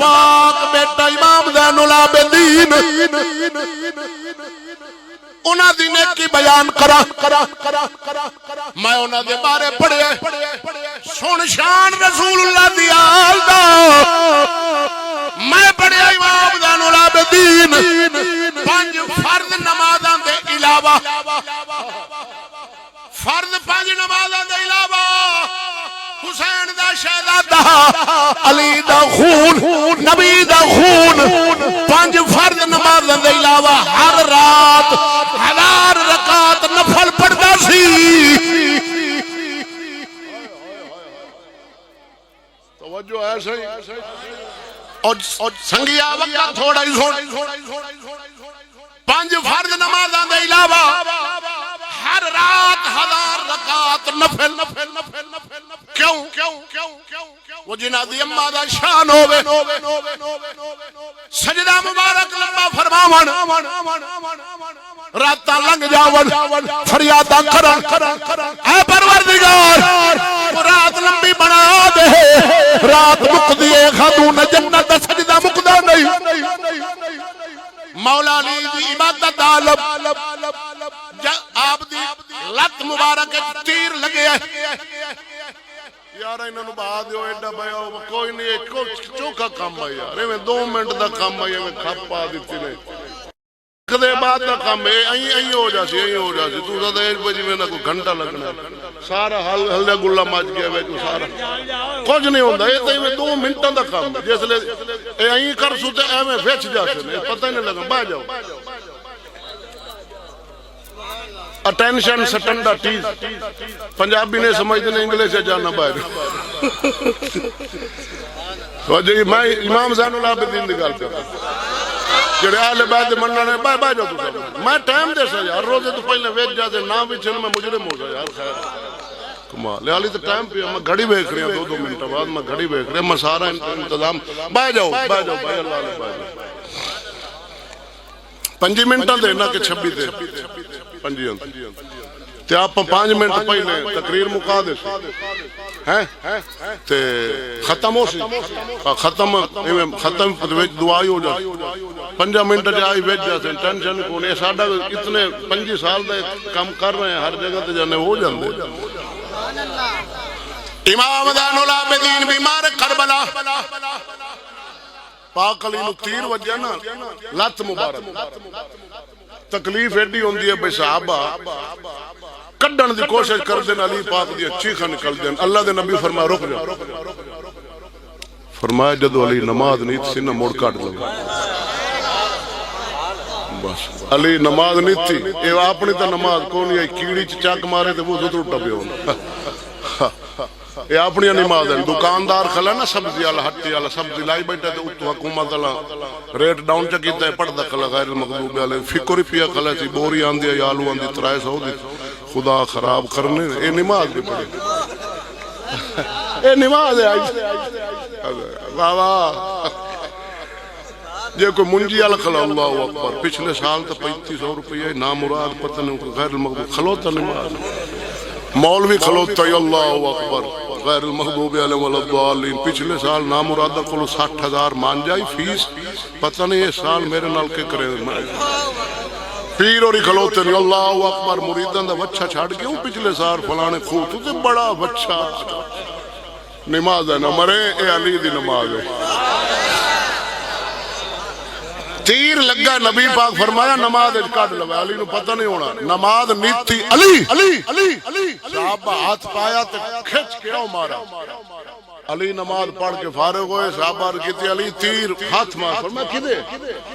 پاک بیٹا امام زین العابدین انہاں دی نیکی بیان کرا میں انہاں دے بارے پڑھے سن شان رسول اللہ دی آل دا میں پڑھے امام زین العابدین 5 فرض نمازاں دے علاوہ فرض 5 نمازاں دے علاوہ حسین دا شہزادہ علی دا خون نبی دا خون 5 فرض نمازاں دے علاوہ ہر رات 1000 رکعت نفل پڑھدا سی توجہ ہے صحیح اور سنگیا وقت تھوڑا ہی سن 5 فرض نمازاں دے علاوہ ہر رات 1000 رکعت نفل کیوں وہ جنہ دی اماں دا شان ہوے سجدہ مبارک لمبا فرماون راتاں لنگ جاون فریاداں کرن اے پروردگار رات لمبی بنا دے رات مکدی اے خاتون جنت دا سجدہ مکدا نہیں مولا علی دی عبادت عالم آپ دی لت مبارک تیر لگے یار انہاں نو بہا دیو ایڈا بھائی کوئی نہیں چوکا کام ہے یار ایویں 2 منٹ دا کام ہے ایویں کھپا دتی نے کدے بعد دا کام ہے این ہو جاسی تو زیادہ 1 بجے میں نہ کوئی گھنٹہ لگنا سارا ہلدا گلا مچ گیا وے تو سارا کچھ نہیں ہوندا اے تے 2 منٹاں دا کام جس لے این کر سو تے ایویں وچ جاسے پتہ ہی نہیں لگا باہ جاؤ اٹینشن سٹنڈا ٹیز پنجابی نے سمجھتے ہیں انگلش سے جانا باہر میں امام زین العابدین دی گل کرتا جڑے اہل بیت مننا نے باہ جاؤ تو میں ٹائم دے سا یار روزے تو پہلے ویچ جاتے نہ بھی چھن میں مجرم ہو جا یار خیر کمال علی تو ٹائم پہ میں گھڑی بیک رہا 2 منٹ بعد میں گھڑی بیک رہا میں سارا انتظام باہ جاؤ باہ اللہ علیہ باہ جاؤ 5 منٹاں دے نہ کہ 26 دے تے آپ 5 منٹ پہلے تقریر مکا دے تے ختم ہو سی ختم دعائی ہو جائے 5 منٹ جائی بیچ جاتے ہیں ٹینشن کو نہیں ساڑھا اتنے 25 سال دے کام کر رہے ہیں ہر جگہ تے جانے ہو جاندے امام زین العابدین بیمار کربلا پاک علی نو تیر وجہ نا لت مبارک تکلیف ایڈی ہوندی ہے بے صحابہ کڈن دی کوشش کر دین علی پاک دی چیخاں نکل دین اللہ دے نبی فرمایا رک جا فرمایا جدو علی نماز نہیں تھی نہ موڑ کاٹ لگا بس علی نماز نہیں تھی اے اپنی تا نماز کونی ہے کیڑی چاک مارے تے وہ زدر اٹھا پہ ہونا یہ اپنی نماز ہے دکاندار کھلا نا سبزی والا ہٹی والا سبزی لائی بیٹھا تے اتو حکومت والا ریٹ ڈاؤن چا کیتا ہے پڑھدا کھلا غیر المغضوب علیہم 1 روپیہ کھلا سی بوری آندی ہے آلو آندی 300 دی خدا خراب کرنے اے نماز بھی پڑھے اے نماز ہے واہ واہ جے کوئی منجی والا کھلا اللہ اکبر پچھلے سال تو 3500 روپیہ نامراد پتہ نہیں غیر المغضوب کھلوتا نماز مولوی کھلوتا ہے اللہ اکبر غیر المغضوب علیہم ولا الضالین پچھلے سال نامرادہ کو 60,000 مان جائی فیس پتہ نہیں اس سال میرے نال کے کرے پیر اور کھلوتے نہیں اللہ اکبر مریدان دا وچھا چھاڑ گیا پچھلے سال فلانے خوب تو بڑا وچھا نماز ہے نہ مرے اے علی دی نماز ہے تیر لگا نبی پاک فرمایا نماز کٹ لو علی نو پتہ نہیں ہونا نماز نیتی علی صحابہ ہاتھ پایا تے کھچ کے او مارا علی نماز پڑھ کے فارغ ہوئے صحابہ کہتے علی تیر ہاتھ مار فرمایا کدے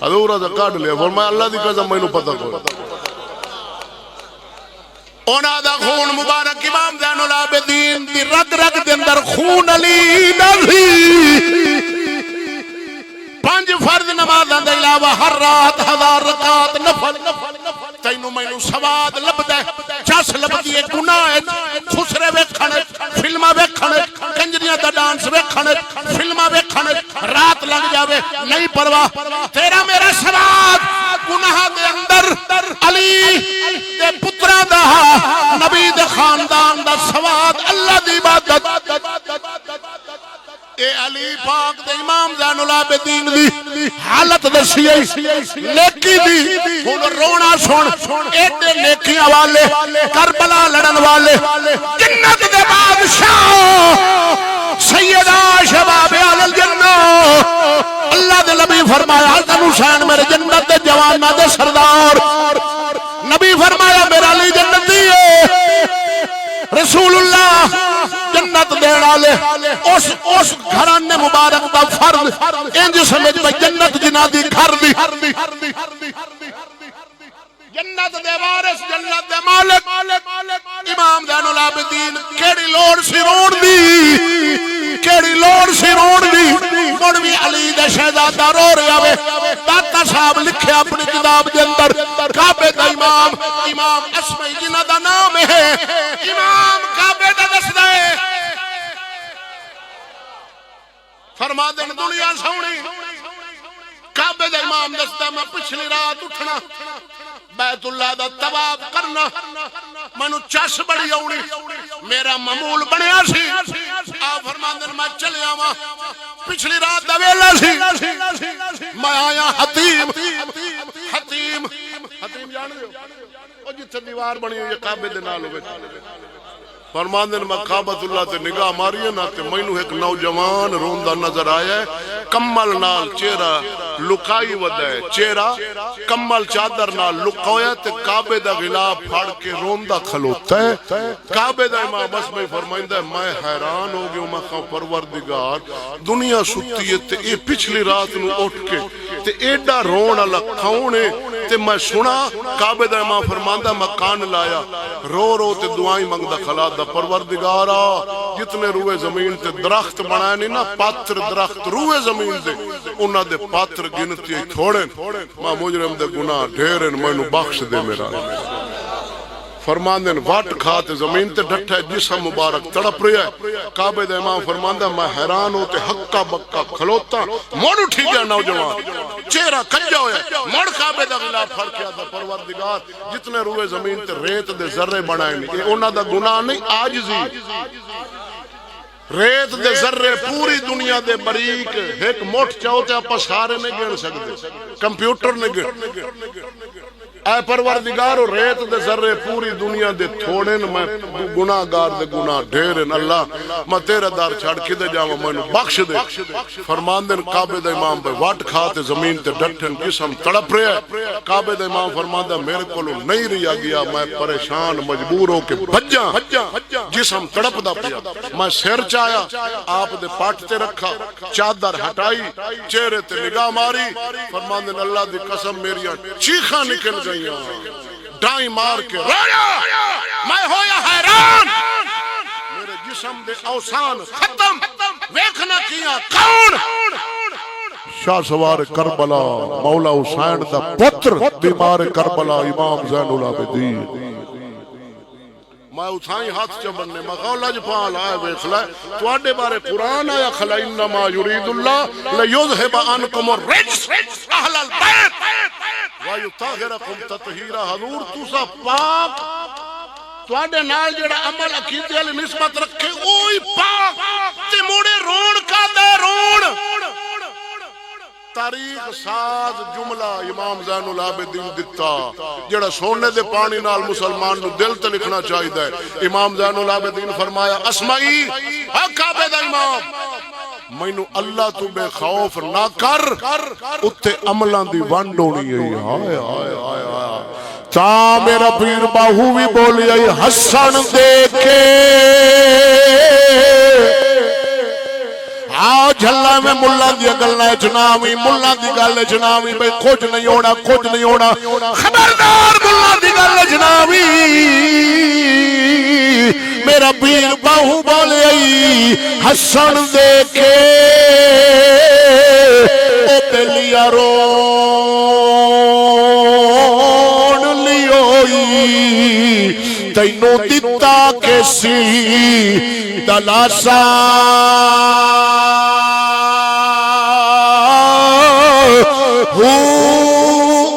حضور دا کٹ لیا فرمایا اللہ دی قسم مینوں پتہ کوئی اونا دا خون مبارک امام زین العابدین دی رگ رگ دے اندر خون علی دا سی 5 فرض نمازاں دے علاوہ ہر رات 1000 رکعت نفل تینوں مینوں سواد لبدا جس لبدی ہے گناہ خسرے ویکھن فلماں ویکھن کنجریاں دا ڈانس ویکھن فلماں ویکھن رات لگ جاوے نہیں پرواہ تیرا میرا سواد گناہ دے اندر علی دے پتراں دا نبی دے خاندان دا سواد اللہ دی عبادت اے علی پاک دے امام زین العابدین دی حالت دسی نیکی دی ہن رونا سن ایڈے نیکیاں والے کربلا لڑن والے جنت دے بادشاہ سیدہ شباب اہل الجنہ اللہ دے نبی فرمایا حسن حسین میرے جنت دے جواناں دے سردار نبی فرمایا میرا علی جنتی ہے رسول اللہ جنت دین والے اس گھرانے مبارک دا فرض انج سمجھ پہ جنت جنہ دی گھر دی جنت دے وارث جنت دے مالک امام زین العابدین کیڑی لوڑ سی رون دی کیڑی لوڑ سی رون دی مڑ بھی علی دے شہزادہ رو رہا وے داتا صاحب لکھے اپنی کتاب دے اندر کعبے دا امام اسمائی جنہ دا نام ہے امام کعبے دا دسدا ہے فرما دین دنیا سونی کعبے دا امام دسدا میں پچھلی رات اٹھنا بیت اللہ دا طواف کرنا منو چس بڑی آونی میرا معمول بنیا سی آپ فرماندن میں چلے آواں پچھلی رات دا ویلا سی میں آیا حتیم جان دے او جتھے دیوار بنی ہوئی کعبے دے نال ہوے فرماندن میں کعبۃ اللہ تے نگاہ ماری ہے نا تے مینوں ایک نوجوان روندا نظر آیا ہے کمل نال چہرہ لکائی ودا ہے چہرہ کمل چادر نال لکایا تے کعبے دا غلاف پھاڑ کے روندا کھلوتا ہے کعبے دا امام بس میں فرمائندا ہے میں حیران ہو گیا میں کہا پروردگار دنیا ستی ہے تے اے پچھلی رات نو اٹھ کے تے ایڈا رون والا کون ہے تے میں سنا کعبے دا امام فرماندا میں کان لایا رو رو تے دعائیں منگدا کھلا دا پروردگارا جتنے روئے زمین تے درخت بنائے نہیں نا پاتر درخت روئے زمین دے انہاں دے پاتر گنتی تھوڑے ماں مجرم دے گناہ ڈھیرن مینوں بخش دے میرا فرماندن واٹ کھاتے زمین تے ڈٹھا ہے جسم مبارک تڑپ رہا ہے کعبے دے امام فرماندہ میں حیران ہوتے حقا بکا کھلوتا مڑ اٹھی گیا نوجوان چہرہ کھجا ہویا مڑ کعبے دا غلاف پھڑ کیا دا پروردگار جتنے روئے زمین تے ریت دے ذرے بنائیں یہ انہاں دا گناہ نہیں عاجزی ریت دے ذرے پوری دنیا دے بریک ایک موٹ چاہتے اپا سارے نہیں گن سکتے کمپیوٹر نہیں گن اے پروردگار ریت دے ذرے پوری دنیا دے تھوڑے میں گناہ گار دے گناہ ڈھیرن اللہ میں تیرے دار چھاڑ کدے جاؤں میں بخش دے فرمان دن کعبے دے امام پہ واٹ کھاتے زمین تے ڈٹھن جسم تڑپ رہے ہیں کعبے دے امام فرمان دے میرے کولو نہیں رہا گیا میں پریشان مجبور ہو کے بھجاں جسم تڑپ دا پیا میں سر چایا آپ دے پاٹ تے رکھا چادر ہٹائی چہرے تے نگاہ ماری فرمان دن اللہ دی قسم میری چیخاں نکل گئی ڈائیں مار کے رویا میں ہویا حیران میرے جسم دے اوسان ختم ویکھنا کیا کون شاہ سوار کربلا مولا حسین دا پتر بیمار کربلا امام زین العابدین میں اٹھائیں ہاتھ چبننے میں غولج پال آئے ویخلائے تو آڈے بارے قرآن آیا خلا انما یرید اللہ لیذہب عنکم الرجس اہل البیت وَيُطَهِرَكُمْ تَطْهِيرًا حضور تُسا پاک تو آڈے نال جڑا عمل عقیدے علی نسبت رکھے اوہی پاک تے موڑے رون کا دے رون تاریخ ساز جملہ امام زین العابدین دیتا جڑا سونے دے پانی نال مسلمان نو دل تے لکھنا چاہی دے امام زین العابدین فرمایا اسمائی کعبے دا امام مینو اللہ تو بے خوف نہ کر اتھے عملان دی ونڈ ہونی ہے ہائے ہائے ہائے تا میرا پیر باہو بھی بولی ہے حسن دیکھے آؤ جھلا میں ملہ دی گلنا جناوی ملہ دی گل جناوی بھئی کچھ نہیں ہونا خبردار ملہ دی گل جناوی میرا پیر باہو بولے حسن دیکھے او پہ لیا رون لیوئی تینوں دیتا کسی دلاسا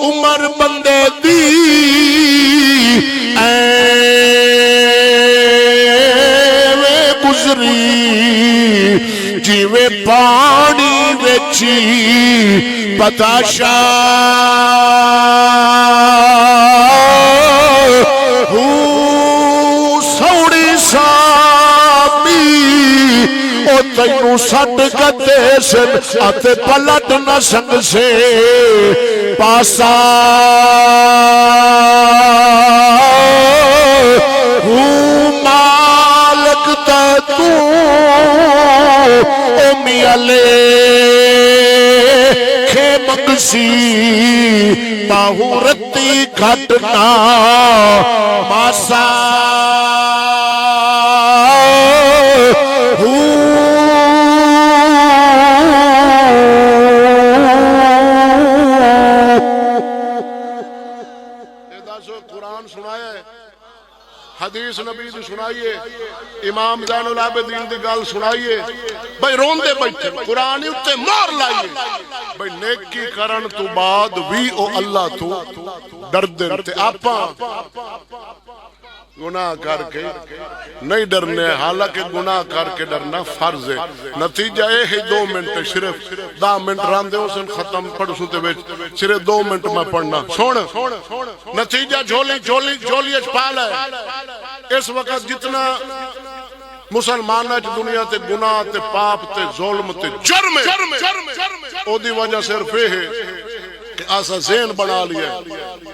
عمر بندے دی گزری جیویں پانی وچی پتاشا سوڑی سامی او تینوں سٹ گدے سن آتے پلٹ نہ سنگ سے پاسا مالک تا تو میالے کھے مگسی باہو رتی گھٹنا ماسا قرآن سنایا ہے حدیث نبی دی سنائیے امام زین العابدین دی گل سنائیے بھئی روندے بیٹھے قرآن اتے مار لائیے بھئی نیکی کرن تو بعد وی او اللہ تو ڈر دے آپاں گناہ کر کے نہیں ڈرنے حالانکہ گناہ کر کے ڈرنا فرض ہے نتیجہ اے ہے 2 منٹ صرف 10 منٹ راندے ہو سن ختم پڑھ سوتے بیچ صرف 2 منٹ میں پڑھنا سوڑ نتیجہ جھولی اچپال ہے اس وقت جتنا مسلمان ہے دنیا تے گناہ تے پاپ تے ظلم تے جرم او دی وجہ صرف ہے کہ آسا ذہن بنا لیا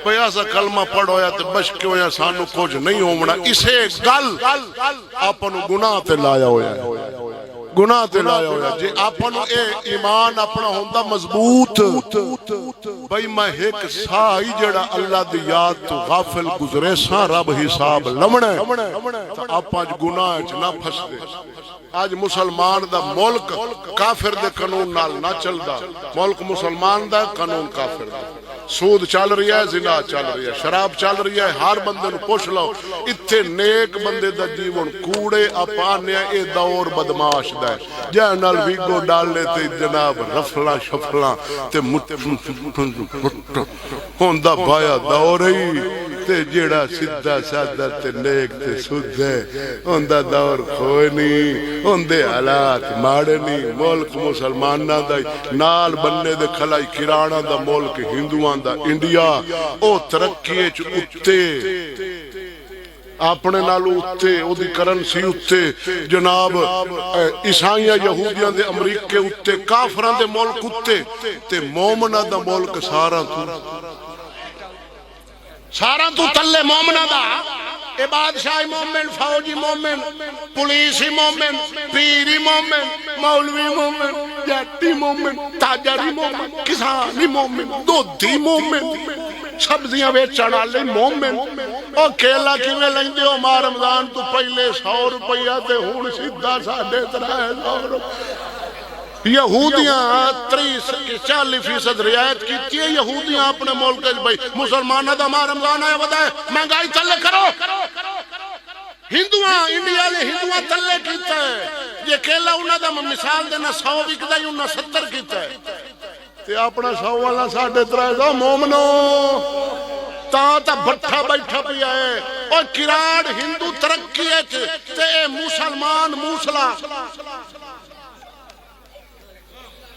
بھئی آسا کلمہ پڑھ ہویا تے بش کے ہویا سانو کچھ نہیں ہومنا اسے گل اپنو گناہ تے لایا ہویا ہے گناہ تے لایا ہویا جی اپنو اے ایمان اپنا ہوندہ مضبوط بھئی میں ایک سائی جڑا اللہ دی یاد تو غافل گزرے ساں رب حساب لمنے تو اپاں گناہ چنا پھس دے آج مسلمان دا ملک کافر دے قانون نال نہ چل دا ملک مسلمان دا قانون کافر دا سود چل رہی ہے زنا چل رہی ہے شراب چل رہی ہے ہر بندے نو پوچھ لو اتھے نیک بندے دا جیون کوڑے اپانے اے دور بدماش دا ہے جہاں نال ویگو ڈال لیتے جناب رفلا شفلا تے ہوندہ بایا دور ہی تے جیڑا سدھا سادہ تے نیک تے سدھ ہے ہوندہ دور کوئی نہیں ہوندے حالات ماڑے نہیں ملک مسلمانہ دا نال بننے دے کھلائی کرانا دا ملک ہندوان دا انڈیا او ترقی اتے اپنے نالو اتے او دی کرنسی اتے جناب عیسائیاں یہودیاں دے امریکے اتے کافران دے ملک اتے تے مومنہ دا ملک سارا تو تلے مومنہ دا اے بادشاہی مومن فوجی مومن پولیسی مومن پیری مومن مولوی مومن جاتی مومن تاجری مومن کسانی مومن دودھی مومن سبزیاں بیچن والے مومن او کیلا کیویں لیندے ہو ماہ رمضان تو پہلے 100 روپیہ تے ہن سیدھا 350 یہودیاں 40% رعایت کی ہے یہودیاں اپنے ملک بھائی مسلمانہ دا ماہ رمضان آیا ودا ہے مہنگائی تلے کرو ہندوان انڈیا لے ہندوان تلے کیتا ہے یہ کیلا انہاں دا مثال دینا 100 وکدا ہی انہاں 70 کیتا ہے تے اپنا 100 والا 350 مومنو تا بٹھا بیٹھا پیا ہے اور کراڑ ہندو ترقی ہے تے مسلمان موسلا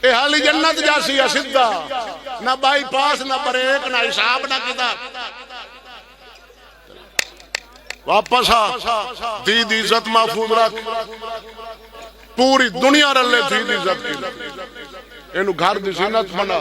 اے حالی جنت جاسی ہے سدھا نہ بائی پاس نہ بریک نہ حساب نہ کتاب واپس آ دی عزت محفوظ رکھ پوری دنیا رلے دی عزت کی اینو گھر دی زینت منا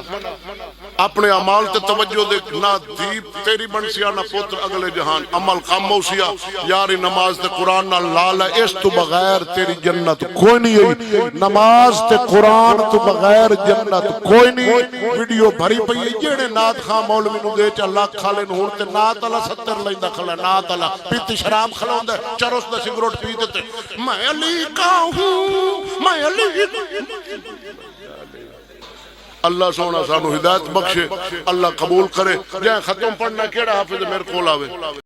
اپنے عمال تے توجہ دے نہ دیپ تیری بنسیا نہ پتر اگلے جہان عمل خاموشیا یاری نماز تے قرآن نہ لال ہے اس تو بغیر تیری جنت کوئی نہیں ہے نماز تے قرآن تو بغیر جنت کوئی نہیں ویڈیو بھری پئی ہے جیڑے نات خان مولوی نو دے چا لاکھ کھالے نو ہون تے نات اللہ 70 لائندہ کھلا نات اللہ پیتی شراب کھلاؤں دے چروس دے سگروٹ پیتے تے میں علی کا ہوں میں علی اللہ سونا سانو ہدایت بخشے اللہ قبول کرے جائیں ختم پڑھنا کیڑا حافظ میرے کول آوے